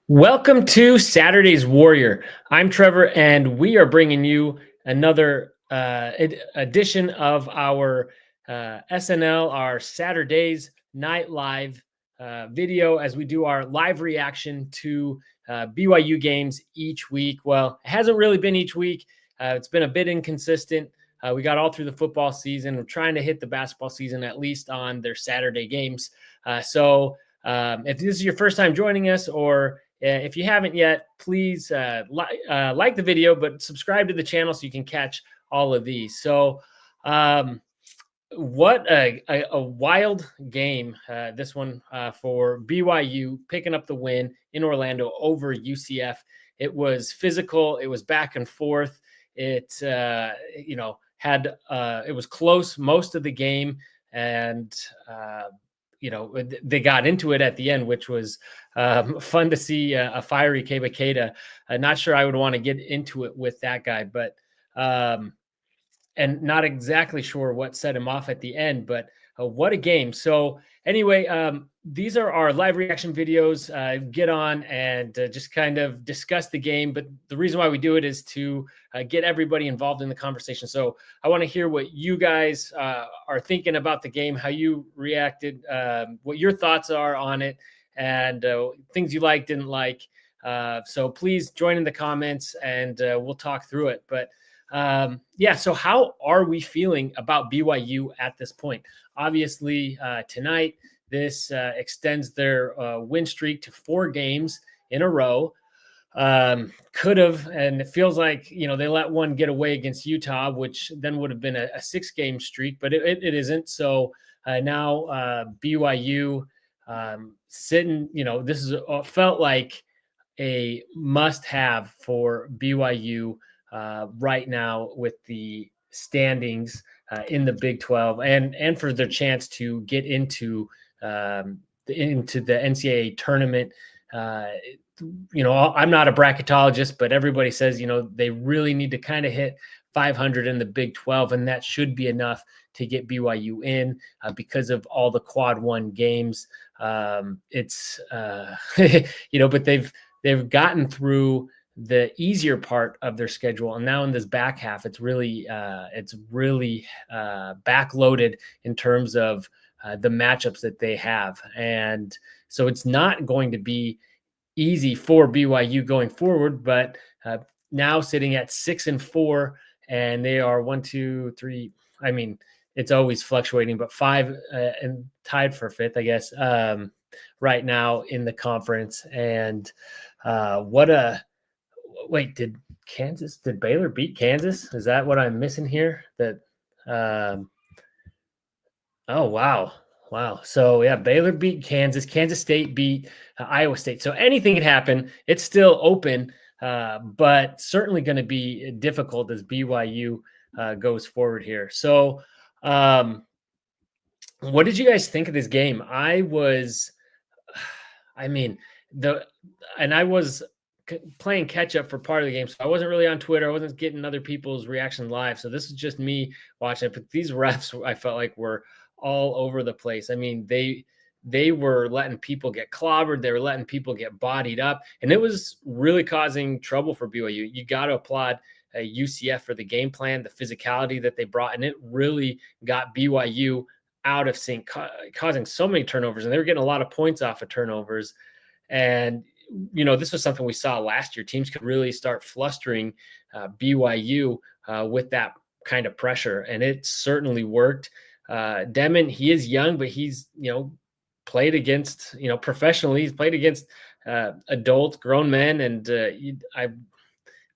Welcome to Saturday's Warrior. I'm Trevor, and we are bringing you another edition of our SNL, our Saturday's Night Live video, as we do our live reaction to BYU games each week. Well, it hasn't really been each week. It's been a bit inconsistent. We got all through the football season. We're trying to hit the basketball season at least on their Saturday games. If this is your first time joining us, or if you haven't yet, please like the video, but subscribe to the channel so you can catch all of these. What a wild game this one for BYU, picking up the win in Orlando over UCF. It was physical. It was back and forth. It it was close most of the game, and they got into it at the end, which was fun to see a fiery Keba. Not sure I would want to get into it with that guy, but and not exactly sure what set him off at the end, but what a game. So anyway, these are our live reaction videos. Get on and just kind of discuss the game. But the reason why we do it is to get everybody involved in the conversation. So I want to hear what you guys are thinking about the game, how you reacted, what your thoughts are on it, and things you like, didn't like. So please join in the comments and we'll talk through it. But so how are we feeling about BYU at this point? Obviously, tonight, this extends their win streak to 4 games in a row. Could have, and it feels like, they let one get away against Utah, which then would have been a 6-game streak, but it isn't. So now BYU sitting, this is felt like a must-have for BYU right now with the standings in the Big 12 and for their chance to get into the NCAA tournament. I'm not a bracketologist, but everybody says, they really need to kind of hit 500 in the Big 12, and that should be enough to get BYU in because of all the quad 1 games. But they've gotten through the easier part of their schedule, and now in this back half, it's really backloaded in terms of the matchups that they have, and so it's not going to be easy for BYU going forward. But now sitting at 6-4, and they are 1, 2, 3. I mean, it's always fluctuating, but 5 and tied for 5th, I guess, right now in the conference. And did Baylor beat Kansas? Is that what I'm missing here? Oh, wow. So yeah, Baylor beat Kansas. Kansas State beat Iowa State. So anything can happen. It's still open, but certainly going to be difficult as BYU goes forward here. So what did you guys think of this game? I was playing catch up for part of the game, so I wasn't really on Twitter. I wasn't getting other people's reactions live, so this is just me watching it. But these refs, I felt like, were all over the place. I mean, they were letting people get clobbered, they were letting people get bodied up, and it was really causing trouble for BYU. You got to applaud UCF for the game plan, the physicality that they brought, and it really got BYU out of sync, causing so many turnovers, and they were getting a lot of points off of turnovers. And this was something we saw last year. Teams could really start flustering BYU with that kind of pressure, and it certainly worked. Demon, he is young, but he's played against professionally. He's played against adult grown men, and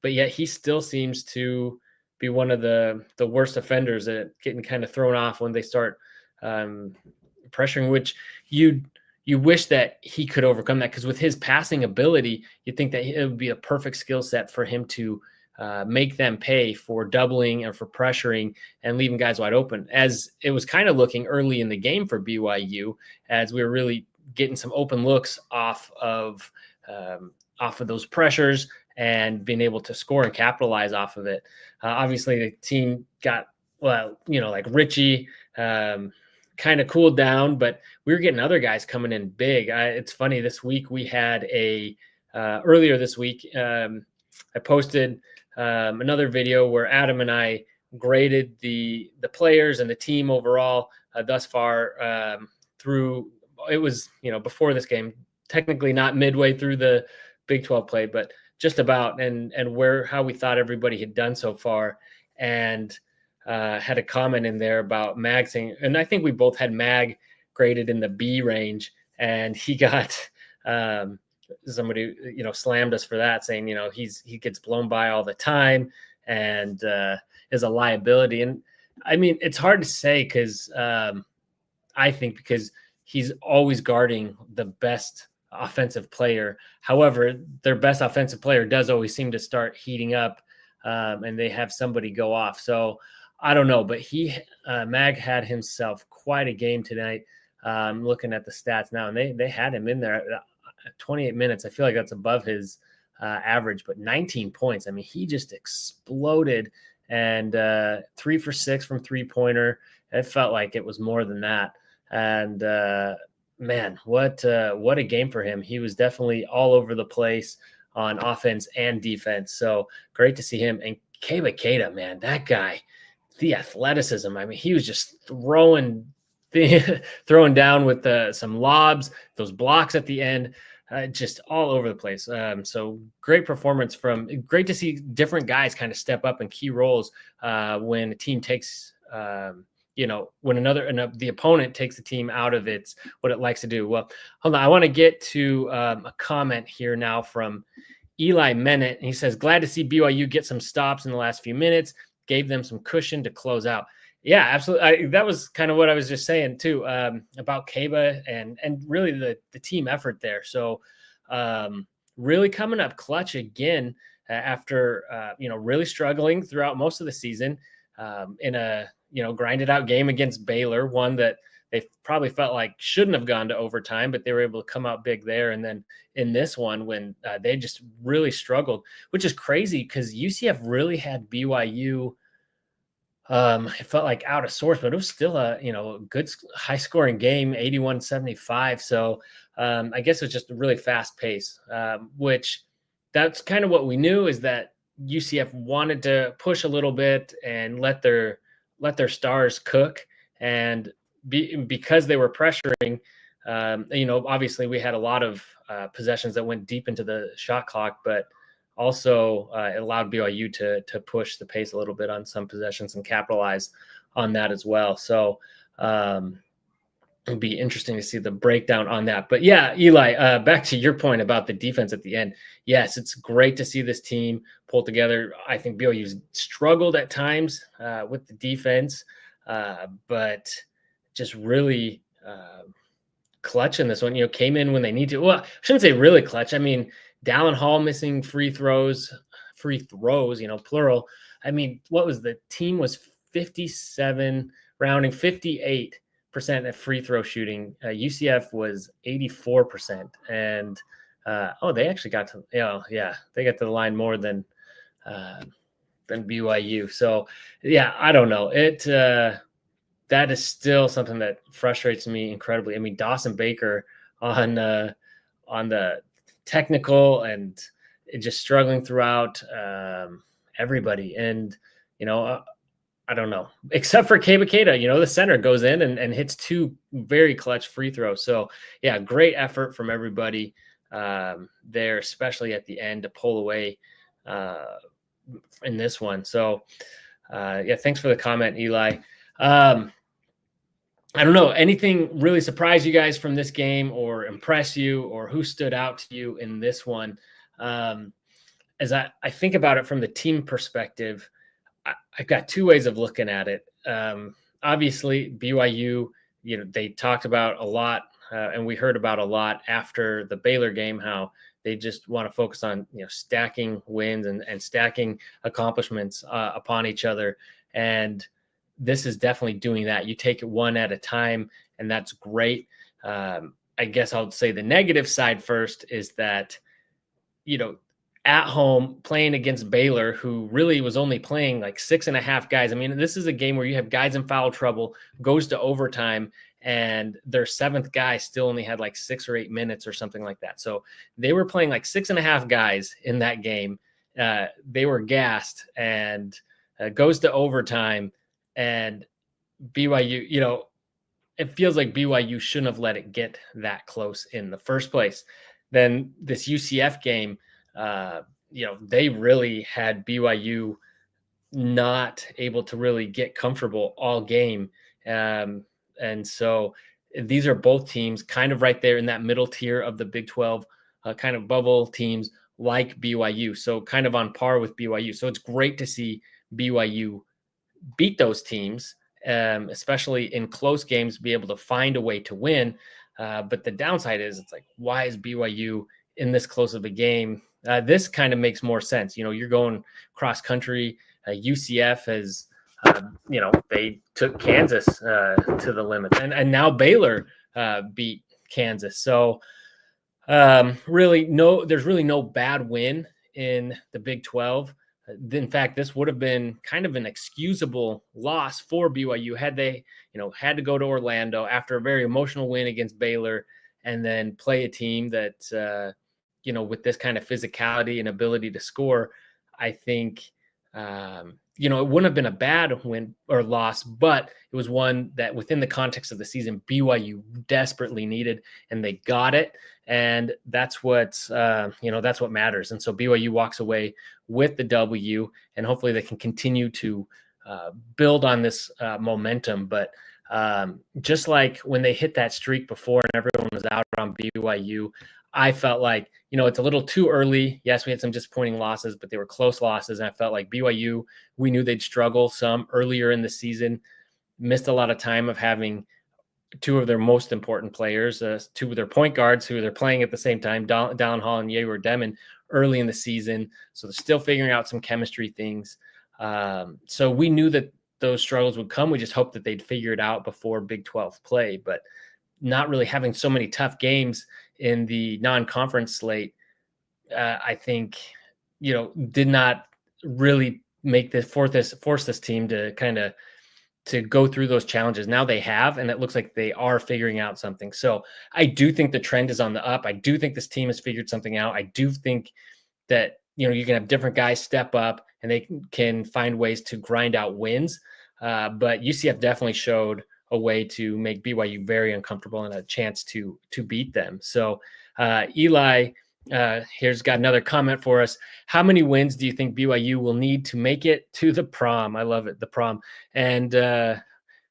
but yet he still seems to be one of the worst offenders at getting kind of thrown off when they start pressuring, which you wish that he could overcome that, because with his passing ability, you'd think that it would be a perfect skill set for him to make them pay for doubling or for pressuring and leaving guys wide open, as it was kind of looking early in the game for BYU, as we were really getting some open looks off of those pressures and being able to score and capitalize off of it. Obviously, the team got, like Richie, kind of cooled down, but we were getting other guys coming in big. It's funny, this week we had a earlier this week, I posted another video where Adam and I graded the players and the team overall thus far through. It was, before this game, technically not midway through the Big 12 play, but just about, and how we thought everybody had done so far. And had a comment in there about Mag saying, and I think we both had Mag graded in the B range, and he got somebody, slammed us for that, saying, he gets blown by all the time and is a liability. And I mean, it's hard to say because I think because he's always guarding the best offensive player. However, their best offensive player does always seem to start heating up and they have somebody go off. So I don't know, but Mag had himself quite a game tonight. Looking at the stats now, and they had him in there at 28 minutes. I feel like that's above his average, but 19 points. I mean, he just exploded, and 3 for 6 from 3-pointer. It felt like it was more than that. And man, what a game for him. He was definitely all over the place on offense and defense. So great to see him. And Keita, man, that guy, the athleticism. I mean, he was just throwing down with some lobs, those blocks at the end, just all over the place. So great performance great to see different guys kind of step up in key roles when a team takes, when the opponent takes the team out of what it likes to do. Well, hold on. I want to get to a comment here now from Eli Mennett. He says, glad to see BYU get some stops in the last few minutes, gave them some cushion to close out. Yeah, absolutely. That was kind of what I was just saying too, about Kaba and really the team effort there. So really coming up clutch again after, really struggling throughout most of the season in a, grinded out game against Baylor, one that they probably felt like shouldn't have gone to overtime, but they were able to come out big there. And then in this one, when they just really struggled, which is crazy because UCF really had BYU. It felt like out of sorts, but it was still a good high scoring game, 81-75. So I guess it's just a really fast pace, which that's kind of what we knew, is that UCF wanted to push a little bit and let their stars cook. And because they were pressuring, obviously we had a lot of possessions that went deep into the shot clock, but also it allowed BYU to push the pace a little bit on some possessions and capitalize on that as well. So it'd be interesting to see the breakdown on that. But yeah, Eli, back to your point about the defense at the end. Yes, it's great to see this team pull together. I think BYU's struggled at times with the defense, but just really clutch in this one. Came in when they need to. Well, I shouldn't say really clutch. I mean, Dallin Hall missing free throws, plural. I mean, what was the team was 57, rounding 58% at free throw shooting. UCF was 84%. And they actually got to, they got to the line more than BYU. So yeah, I don't know. That is still something that frustrates me incredibly. I mean, Dawson Baker on the technical and just struggling throughout everybody. And, I don't know, except for Keita, the center goes in and hits 2 very clutch free throws. So yeah, great effort from everybody there, especially at the end to pull away in this one. So thanks for the comment, Eli. I don't know, anything really surprise you guys from this game or impress you, or who stood out to you in this one? As I think about it from the team perspective, I've got 2 ways of looking at it. Obviously, BYU, they talked about a lot, and we heard about a lot after the Baylor game, how they just want to focus on, stacking wins and stacking accomplishments upon each other. And this is definitely doing that. You take it one at a time, and that's great. I guess I'll say the negative side first is that, at home playing against Baylor, who really was only playing like 6.5 guys. I mean, this is a game where you have guys in foul trouble, goes to overtime, and their seventh guy still only had like 6 or 8 minutes or something like that. So they were playing like 6.5 guys in that game. They were gassed, and goes to overtime, and BYU, it feels like BYU shouldn't have let it get that close in the first place. Then this UCF game, they really had BYU not able to really get comfortable all game. And so these are both teams kind of right there in that middle tier of the Big 12 kind of bubble teams like BYU. So kind of on par with BYU. So it's great to see BYU beat those teams, especially in close games, be able to find a way to win. But the downside is it's like, why is BYU in this close of a game? This kind of makes more sense. You're going cross country. UCF has, they took Kansas to the limit, and now Baylor beat Kansas. So there's really no bad win in the Big 12. In fact, this would have been kind of an excusable loss for BYU had they, had to go to Orlando after a very emotional win against Baylor and then play a team that, with this kind of physicality and ability to score. I think, it wouldn't have been a bad win or loss, but it was one that within the context of the season, BYU desperately needed, and they got it. And that's that's what matters. And so BYU walks away with the W, and hopefully they can continue to build on this momentum. But just like when they hit that streak before and everyone was out on BYU, I felt like, it's a little too early. Yes, we had some disappointing losses, but they were close losses. And I felt like BYU, we knew they'd struggle some earlier in the season, missed a lot of time of having two of their most important players, two of their point guards who they're playing at the same time, Dallin Hall and Yair Demon, early in the season. So they're still figuring out some chemistry things. So we knew that those struggles would come. We just hoped that they'd figure it out before Big 12 play, but not really having so many tough games in the non-conference slate, I think, did not really make this force this team to kind of to go through those challenges. Now they have, and it looks like they are figuring out something. So I do think the trend is on the up. I do think this team has figured something out. I do think that, you can have different guys step up and they can find ways to grind out wins. But UCF definitely showed a way to make BYU very uncomfortable and a chance to beat them. So Eli here's got another comment for us. How many wins do you think BYU will need to make it to the prom? I love it, the prom. And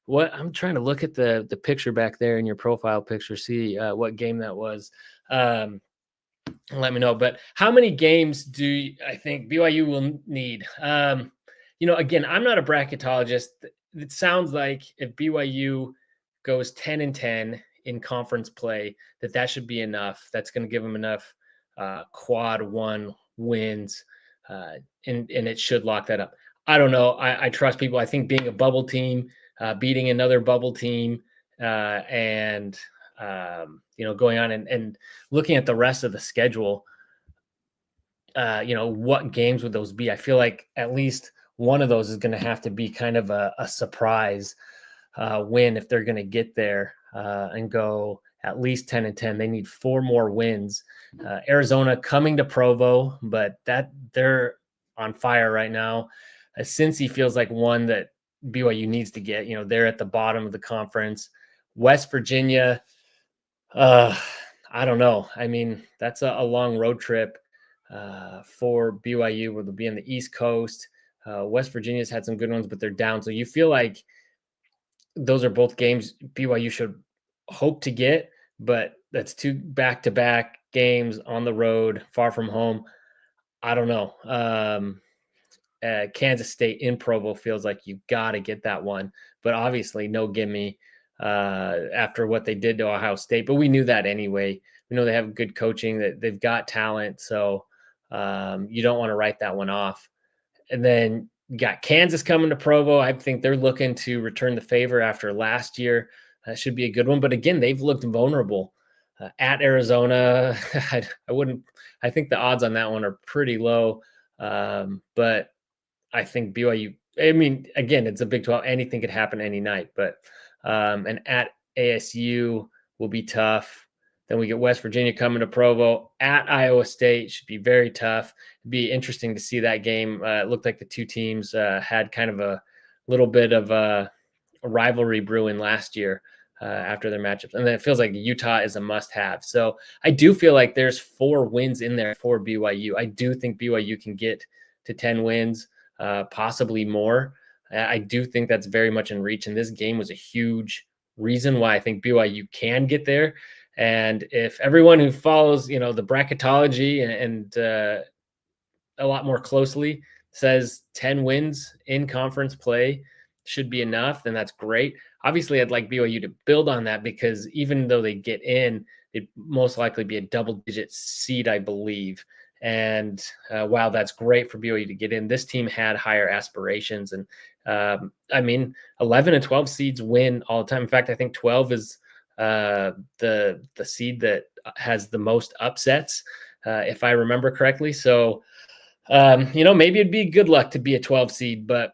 what I'm trying to look at the picture back there in your profile picture, see what game that was. Let me know. But how many games I think BYU will need? Again, I'm not a bracketologist. It sounds like if BYU goes 10-10 in conference play, that should be enough. That's going to give them enough quad one wins, and it should lock that up. I don't know. I trust people. I think being a bubble team, beating another bubble team, and going on and looking at the rest of the schedule, what games would those be? I feel like at least one of those is going to have to be kind of a surprise win if they're going to get there and go at least 10-10. They need 4 more wins. Arizona coming to Provo, but that they're on fire right now. Cincy feels like one that BYU needs to get. They're at the bottom of the conference. West Virginia, I don't know. I mean, that's a long road trip for BYU, where they'll be on the East Coast. West Virginia's had some good ones, but they're down. So you feel like those are both games BYU should hope to get, but that's 2 back-to-back games on the road, far from home. I don't know. Kansas State in Provo feels like you got to get that one, but obviously no gimme after what they did to Ohio State. But we knew that anyway. We know they have good coaching, that they've got talent, so you don't want to write that one off. And then you got Kansas coming to Provo. I think they're looking to return the favor after last year. That should be a good one. But again, they've looked vulnerable. At Arizona, I think the odds on that one are pretty low. But I think BYU, I mean, again, it's a Big 12. Anything could happen any night. But and at ASU will be tough. Then we get West Virginia coming to Provo at Iowa State. Should be very tough. It'd be interesting to see that game. It looked like the two teams had kind of a little bit of a rivalry brewing last year after their matchups. And then it feels like Utah is a must-have. So I do feel like there's 4 wins in there for BYU. I do think BYU can get to 10 wins, possibly more. I do think that's very much in reach. And this game was a huge reason why I think BYU can get there. And if everyone who follows, the bracketology and a lot more closely says 10 wins in conference play should be enough, then that's great. Obviously, I'd like BYU to build on that because even though they get in, it'd most likely be a double-digit seed, I believe. And while that's great for BYU to get in, this team had higher aspirations. And 11 and 12 seeds win all the time. In fact, I think 12 is the seed that has the most upsets, if I remember correctly. So, maybe it'd be good luck to be a 12 seed, but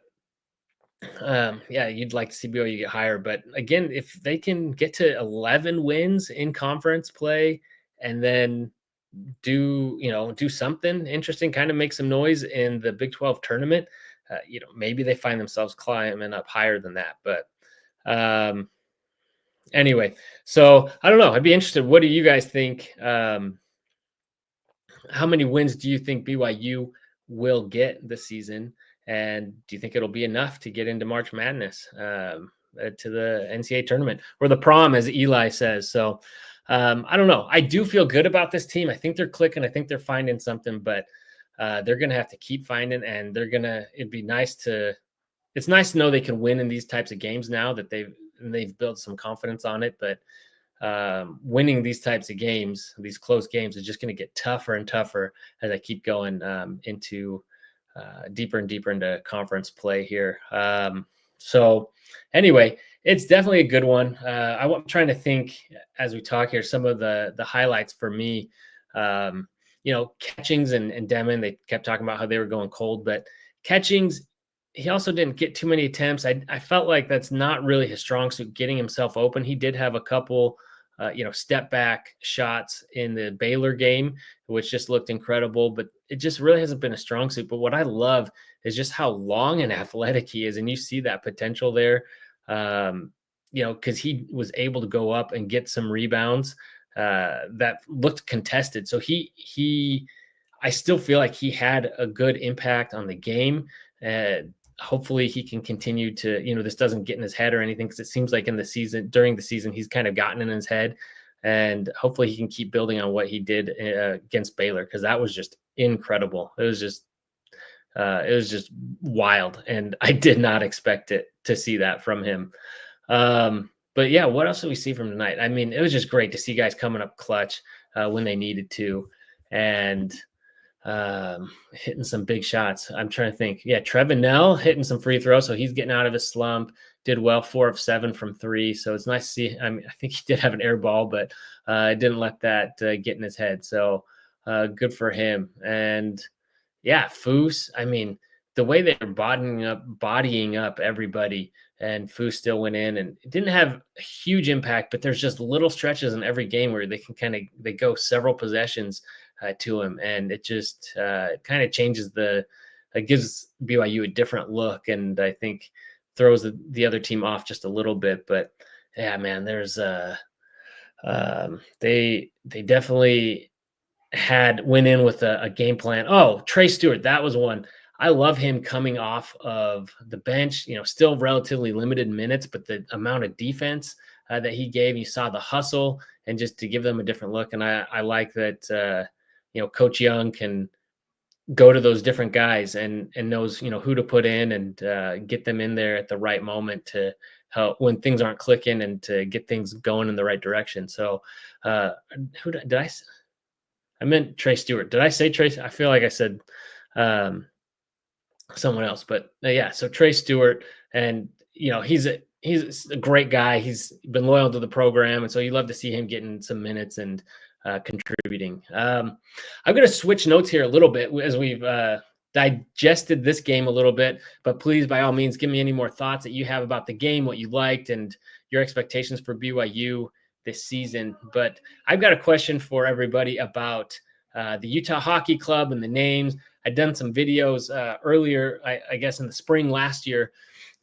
you'd like to see BYU get higher. But again, if they can get to 11 wins in conference play and then do something interesting, kind of make some noise in the Big 12 tournament, maybe they find themselves climbing up higher than that. But anyway, so I don't know. I'd be interested. What do you guys think? How many wins do you think BYU will get this season? And do you think it'll be enough to get into March Madness, to the NCAA tournament or the prom, as Eli says? So I don't know. I do feel good about this team. I think they're clicking. I think they're finding something, but they're going to have to keep finding, and it's nice to know they can win in these types of games now that they've built some confidence on it. But winning these types of games, these close games, is just going to get tougher and tougher as I keep going into deeper and deeper into conference play here. So anyway, it's definitely a good one. I'm trying to think as we talk here, some of the highlights for me, Catchings and Demon, they kept talking about how they were going cold, but Catchings, he also didn't get too many attempts. I felt like that's not really his strong suit, getting himself open. He did have a couple, step back shots in the Baylor game, which just looked incredible, but it just really hasn't been a strong suit. But what I love is just how long and athletic he is. And you see that potential there, because he was able to go up and get some rebounds that looked contested. So I still feel like he had a good impact on the game. Hopefully he can continue to, this doesn't get in his head or anything, because it seems like during the season, he's kind of gotten in his head, and hopefully he can keep building on what he did against Baylor, because that was just incredible. It was just wild, and I did not expect to see that from him. But yeah, what else did we see from tonight? I mean, it was just great to see guys coming up clutch when they needed to, and hitting some big shots. I'm trying to think. Yeah, Trevin Nell hitting some free throws, so he's getting out of his slump. Did well, 4 of 7 from 3. So it's nice to see. I mean, I think he did have an air ball, but didn't let that get in his head. So good for him. And yeah, Foose. I mean, the way they were bodying up everybody, and Foose still went in, and it didn't have a huge impact, but there's just little stretches in every game where they can they go several possessions to him, and it just kind of changes it gives BYU a different look, and I think throws the other team off just a little bit. But yeah, man, there's they definitely went in with a game plan. Oh, Trey Stewart, that was one. I love him coming off of the bench, still relatively limited minutes, but the amount of defense that he gave, you saw the hustle, and just to give them a different look. And I like that, Coach Young can go to those different guys and knows, who to put in and get them in there at the right moment to help when things aren't clicking and to get things going in the right direction. So who did I say? I meant Trey Stewart. Did I say Trey? I feel like I said someone else, but yeah. So Trey Stewart, and he's a great guy. He's been loyal to the program, and so you love to see him getting some minutes and contributing. I'm going to switch notes here a little bit as we've digested this game a little bit, but please, by all means, give me any more thoughts that you have about the game, what you liked, and your expectations for BYU this season. But I've got a question for everybody about the Utah Hockey Club and the names. I'd done some videos earlier, I guess in the spring last year,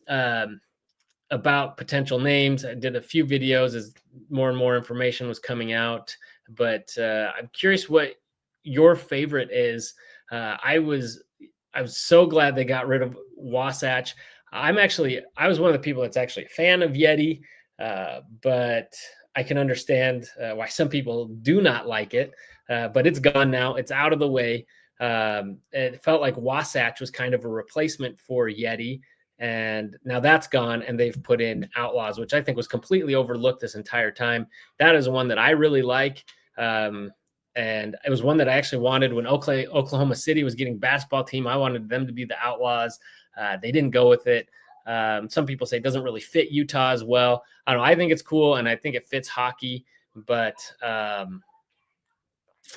about potential names. I did a few videos as more and more information was coming out, but I'm curious what your favorite is. I was so glad they got rid of Wasatch. I was one of the people that's actually a fan of Yeti, but I can understand why some people do not like it. But it's gone now; it's out of the way. It felt like Wasatch was kind of a replacement for Yeti. And now that's gone, and they've put in Outlaws, which I think was completely overlooked this entire time. That is one that I really like. And it was one that I actually wanted when Oklahoma City was getting basketball team. I wanted them to be the Outlaws. They didn't go with it. Some people say it doesn't really fit Utah as well. I don't know. I think it's cool, and I think it fits hockey. But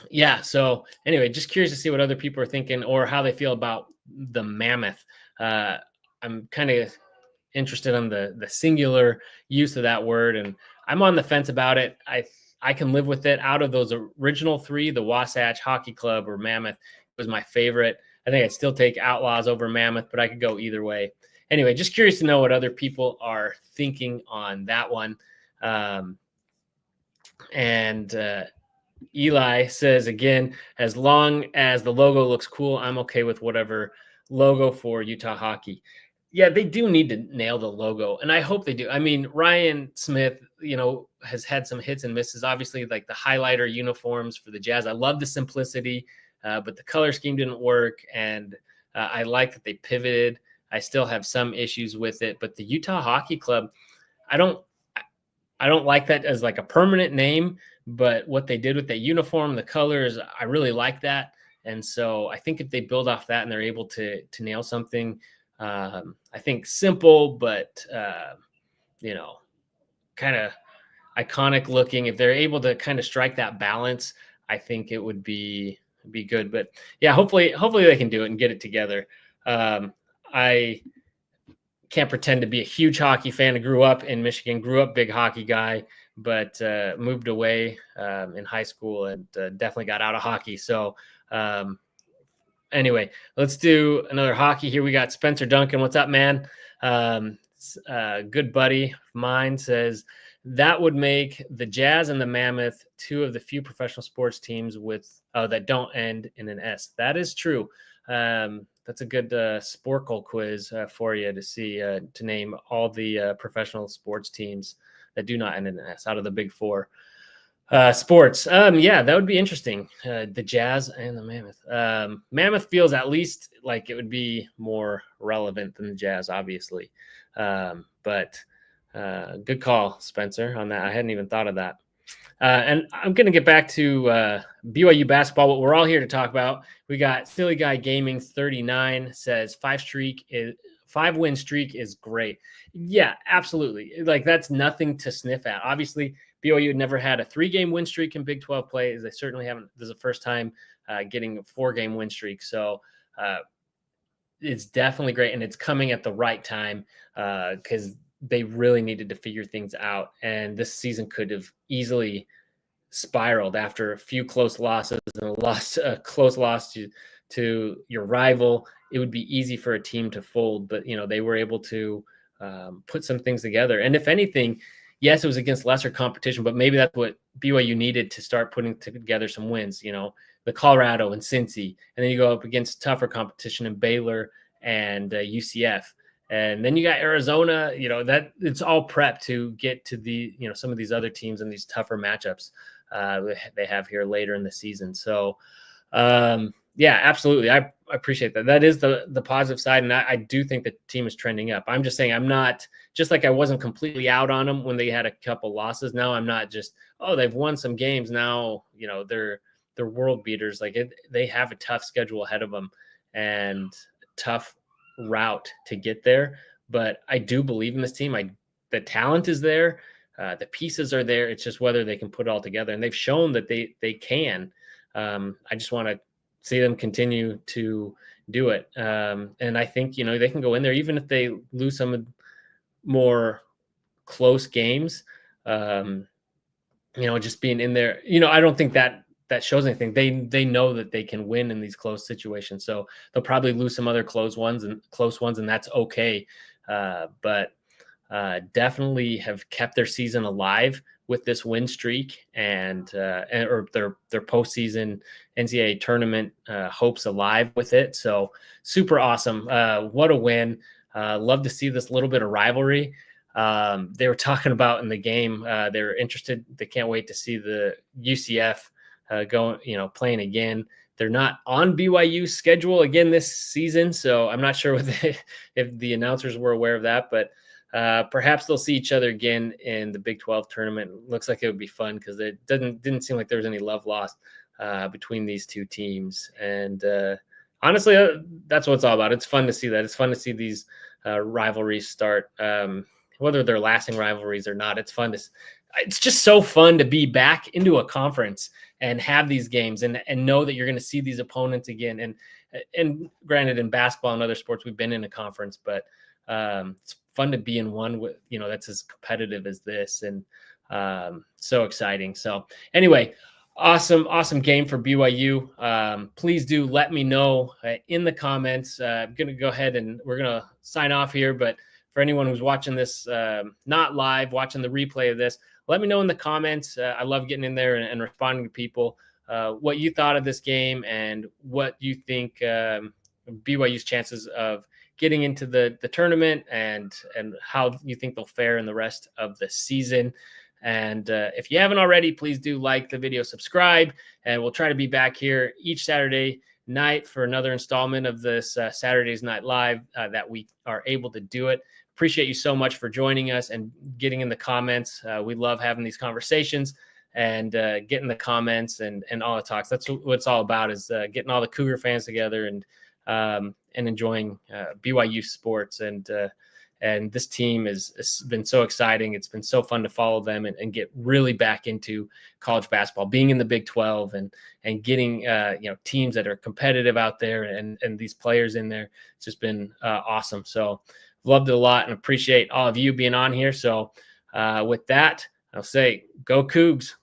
yeah, so anyway, just curious to see what other people are thinking or how they feel about the Mammoth. I'm kind of interested on the singular use of that word, and I'm on the fence about it. I can live with it. Out of those original three, the Wasatch Hockey Club or Mammoth was my favorite. I think I'd still take Outlaws over Mammoth, but I could go either way. Anyway, just curious to know what other people are thinking on that one. Eli says again, as long as the logo looks cool, I'm okay with whatever logo for Utah hockey. Yeah, they do need to nail the logo, and I hope they do. I mean, Ryan Smith, has had some hits and misses. Obviously, like the highlighter uniforms for the Jazz. I love the simplicity, but the color scheme didn't work, and I like that they pivoted. I still have some issues with it, but the Utah Hockey Club, I don't like that as like a permanent name, but what they did with the uniform, the colors, I really like that. And so I think if they build off that and they're able to nail something, I think simple, but kind of iconic looking. If they're able to kind of strike that balance, I think it would be good. But yeah, hopefully they can do it and get it together. I can't pretend to be a huge hockey fan. I grew up in Michigan, grew up big hockey guy, but moved away in high school and definitely got out of hockey. So anyway, let's do another hockey here. We got Spencer Duncan. What's up, man? Good buddy of mine says that would make the Jazz and the Mammoth two of the few professional sports teams with that don't end in an S. That is true. That's a good Sporkle quiz for you to see, to name all the professional sports teams that do not end in an S out of the big four. Sports. Yeah, that would be interesting. The Jazz and the Mammoth. Mammoth feels at least like it would be more relevant than the Jazz, obviously. But good call, Spencer, on that. I hadn't even thought of that. And I'm going to get back to BYU basketball. What we're all here to talk about. We got Silly Guy Gaming 39 says 5-win streak is great. Yeah, absolutely. Like that's nothing to sniff at. Obviously, BYU never had a 3-game win streak in Big 12 play. They certainly haven't. This is the first time getting a 4-game win streak. So it's definitely great, and it's coming at the right time because they really needed to figure things out. And this season could have easily spiraled after a few close losses and a close loss to your rival. It would be easy for a team to fold, but they were able to put some things together. And if anything, yes, it was against lesser competition, but maybe that's what BYU needed to start putting together some wins. The Colorado and Cincy, and then you go up against tougher competition in Baylor and UCF. And then you got Arizona, that it's all prep to get to the, some of these other teams and these tougher matchups they have here later in the season. So, yeah, absolutely. I appreciate that. That is the positive side. And I do think the team is trending up. I'm just saying I'm not just like I wasn't completely out on them when they had a couple losses. Now I'm not just, they've won some games. Now, they're world beaters. Like they have a tough schedule ahead of them and tough route to get there. But I do believe in this team. The talent is there. The pieces are there. It's just whether they can put it all together. And they've shown that they can. I just want to see them continue to do it. And I think, they can go in there, even if they lose some more close games. Just being in there, I don't think that shows anything. They know that they can win in these close situations. So they'll probably lose some other close ones, and that's okay. But definitely have kept their season alive with this win streak or their postseason NCAA tournament hopes alive with it. So super awesome. What a win. Love to see this little bit of rivalry. They were talking about in the game. They're interested. They can't wait to see the UCF playing again. They're not on BYU's schedule again this season, so I'm not sure if the announcers were aware of that, but perhaps they'll see each other again in the Big 12 tournament. Looks like it would be fun because it didn't seem like there was any love lost between these two teams. And honestly, that's what it's all about. It's fun to see that. It's fun to see these rivalries start, whether they're lasting rivalries or not. It's just so fun to be back into a conference and have these games and know that you're going to see these opponents again. And granted, in basketball and other sports, we've been in a conference, but it's fun to be in one with, that's as competitive as this, and so exciting. So anyway, awesome game for BYU. Please do let me know in the comments. I'm going to go ahead and we're going to sign off here, but for anyone who's watching this, not live, watching the replay of this, let me know in the comments. I love getting in there and responding to people, what you thought of this game and what you think BYU's chances of getting into the tournament and how you think they'll fare in the rest of the season. And if you haven't already, please do like the video, subscribe, and we'll try to be back here each Saturday night for another installment of this Saturday's Night Live that we are able to do it. Appreciate you so much for joining us and getting in the comments. We love having these conversations and getting the comments and all the talks. That's what it's all about, is getting all the Cougar fans together and enjoying BYU sports. And this team has been so exciting. It's been so fun to follow them and get really back into college basketball, being in the Big 12 and getting teams that are competitive out there and these players in there. It's just been awesome. So loved it a lot and appreciate all of you being on here. So with that, I'll say go Cougs.